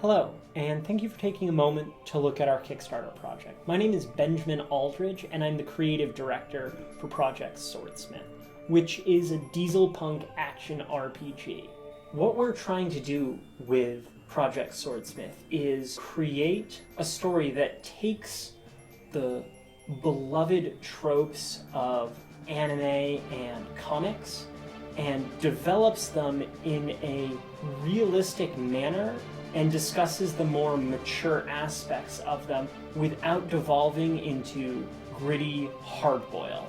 Hello, and thank you for taking a moment to look at our Kickstarter project. My name is Benjamin Aldridge, and I'm the creative director for Project Swordsmith, which is a Dieselpunk action RPG. What we're trying to do with Project Swordsmith is create a story that takes the beloved tropes of anime and comics and develops them in a realistic manner and discusses the more mature aspects of them without devolving into gritty hardboil.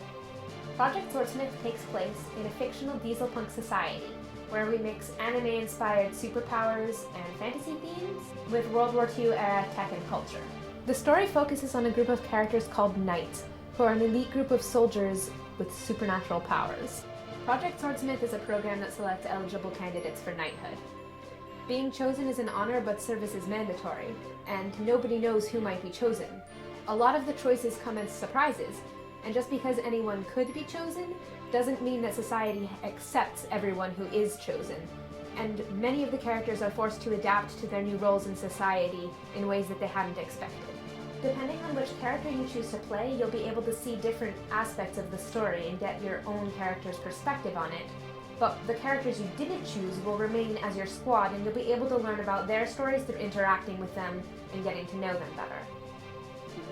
Project Swordsmith takes place in a fictional dieselpunk society where we mix anime-inspired superpowers and fantasy themes with World War II era tech and culture. The story focuses on a group of characters called Knights, who are an elite group of soldiers with supernatural powers. Project Swordsmith is a program that selects eligible candidates for knighthood. Being chosen is an honor, but service is mandatory, and nobody knows who might be chosen. A lot of the choices come as surprises, and just because anyone could be chosen doesn't mean that society accepts everyone who is chosen, and many of the characters are forced to adapt to their new roles in society in ways that they hadn't expected. Depending on which character you choose to play, you'll be able to see different aspects of the story and get your own character's perspective on it. But the characters you didn't choose will remain as your squad, and you'll be able to learn about their stories through interacting with them and getting to know them better.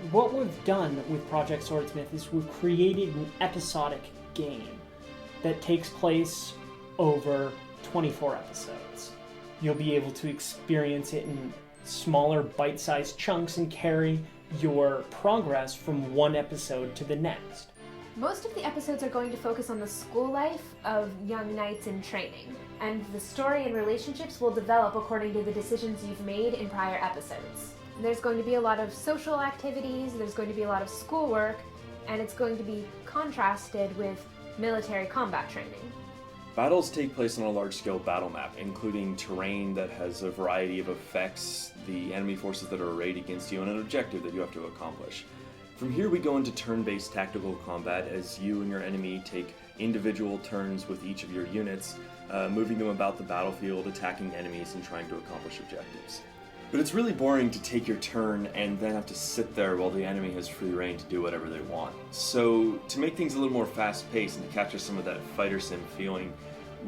What we've done with Project Swordsmith is we've created an episodic game that takes place over 24 episodes. You'll be able to experience it in smaller bite-sized chunks and carry your progress from one episode to the next. Most of the episodes are going to focus on the school life of young knights in training, and the story and relationships will develop according to the decisions you've made in prior episodes. There's going to be a lot of social activities, there's going to be a lot of schoolwork, and it's going to be contrasted with military combat training. Battles take place on a large-scale battle map, including terrain that has a variety of effects, the enemy forces that are arrayed against you, and an objective that you have to accomplish. From here we go into turn-based tactical combat as you and your enemy take individual turns with each of your units, moving them about the battlefield, attacking enemies, and trying to accomplish objectives. But it's really boring to take your turn and then have to sit there while the enemy has free reign to do whatever they want. So to make things a little more fast-paced and to capture some of that fighter sim feeling,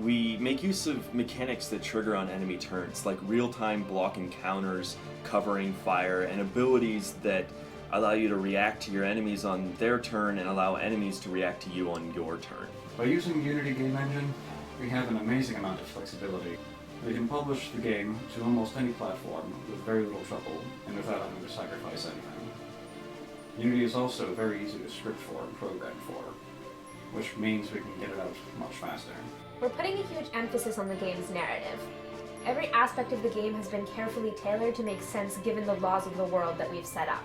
we make use of mechanics that trigger on enemy turns, like real-time block encounters, covering fire, and abilities that allow you to react to your enemies on their turn and allow enemies to react to you on your turn. By using Unity Game Engine, we have an amazing amount of flexibility. We can publish the game to almost any platform with very little trouble and without having to sacrifice anything. Unity is also very easy to script for and program for, which means we can get it out much faster. We're putting a huge emphasis on the game's narrative. Every aspect of the game has been carefully tailored to make sense given the laws of the world that we've set up.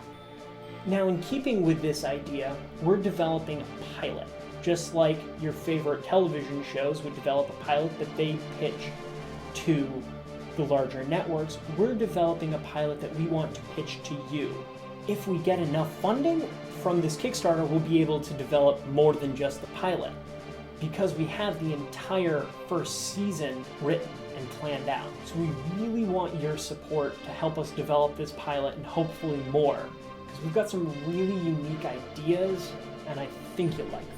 Now, in keeping with this idea, we're developing a pilot. Just like your favorite television shows would develop a pilot that they pitch to the larger networks, we're developing a pilot that we want to pitch to you. If we get enough funding from this Kickstarter, we'll be able to develop more than just the pilot, because we have the entire first season written and planned out. So we really want your support to help us develop this pilot and hopefully more. We've got some really unique ideas, and I think you'll like them.